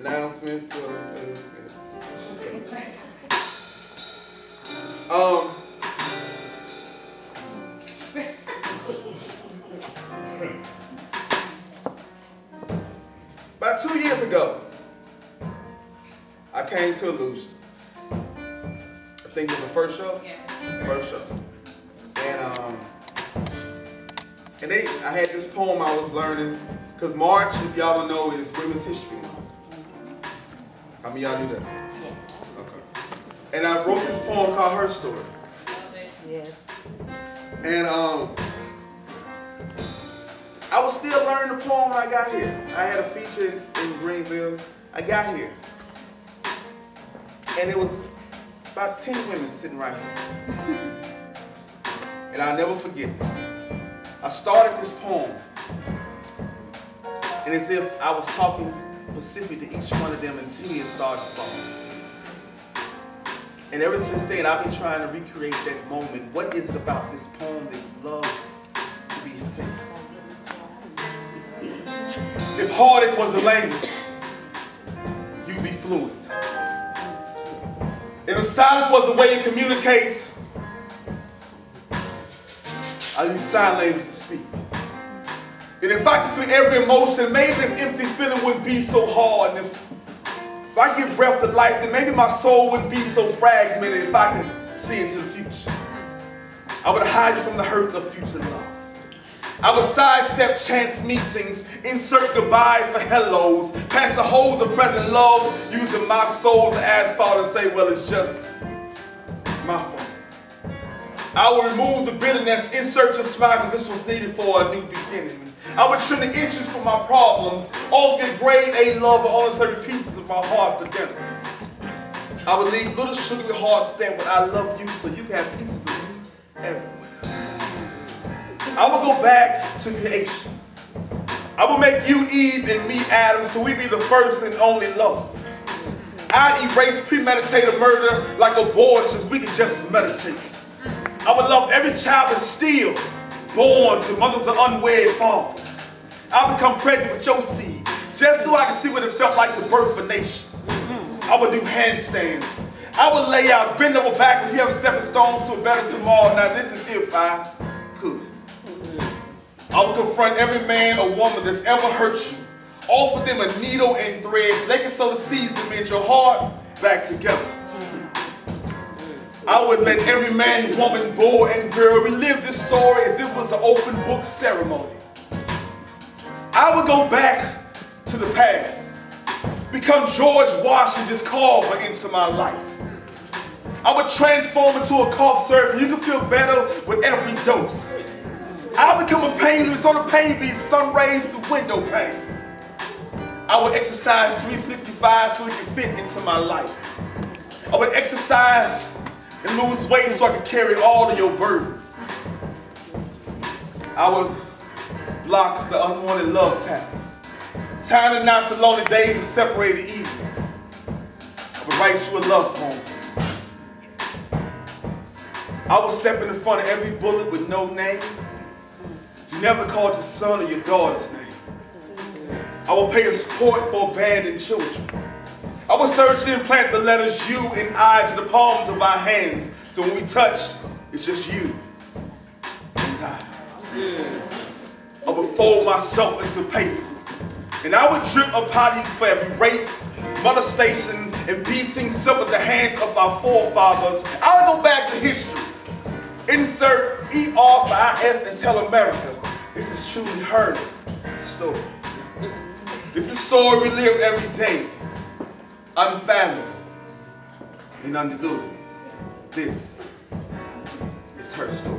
announcement. About 2 years ago, I came to Illusions. I think it was the first show? Yes. First show. And I had this poem I was learning, because March, if y'all don't know, is Women's History Month. How many of y'all knew that? Yeah. Okay. And I wrote this poem called Her Story. Love it. Yes. And I was still learning the poem when I got here. I had a feature in Greenville. I got here. And it was about 10 women sitting right here. And I'll never forget it. I started this poem, and as if I was talking specific to each one of them, and tears started to fall. And ever since then, I've been trying to recreate that moment. What is it about this poem that loves to be said? If heartache was a language, you'd be fluent. And if silence was the way it communicates, I use sign language to speak. And if I could feel every emotion, maybe this empty feeling wouldn't be so hard. And if I give breath to life, then maybe my soul wouldn't be so fragmented if I could see into the future. I would hide you from the hurts of future love. I would sidestep chance meetings, insert goodbyes for hellos, pass the holes of present love, using my soul as asphalt and say, well, it's my fault. I will remove the bitterness, insert your smile, because this was needed for a new beginning. I would trim the issues from my problems, off your grade A love or only certain pieces of my heart for dinner. I would leave little sugary hearts there, but I love you so you can have pieces of me everywhere. I will go back to creation. I will make you Eve and me Adam, so we be the first and only love. I'd erase premeditated murder like abortions, we could just meditate. I would love every child that's still born to mothers of unwed fathers. I'll become pregnant with your seed, just so I can see what it felt like to birth a nation. I would do handstands. I would lay out, bend over backwards, you have stepping stones to a better tomorrow. Now this is if I could. I would confront every man or woman that's ever hurt you. Offer them a needle and thread so they can sew the seeds that mend your heart back together. I would let every man, woman, boy, and girl relive this story as if it was an open book ceremony. I would go back to the past, become George Washington's carver into my life. I would transform into a cough syrup and you can feel better with every dose. I'll become a pain relief on the pain beats, sun rays through window panes. I would exercise 365 so it can fit into my life. I would exercise and lose weight so I could carry all of your burdens. I would block the unwanted love taps, tying the knots of lonely days and separated evenings. I would write you a love poem. I would step in front of every bullet with no name, so you never called your son or your daughter's name. I will pay a support for abandoned children. I will surgically implant the letters U and I to the palms of our hands, so when we touch, it's just you and I. I would fold myself into paper, and I would drip apologies for every rape, molestation, and beating suffered at the hands of our forefathers. I'll go back to history. Insert ER for IS and tell America this is truly her story. This is a story we live every day. Unfathomable and undiluted. This is her story.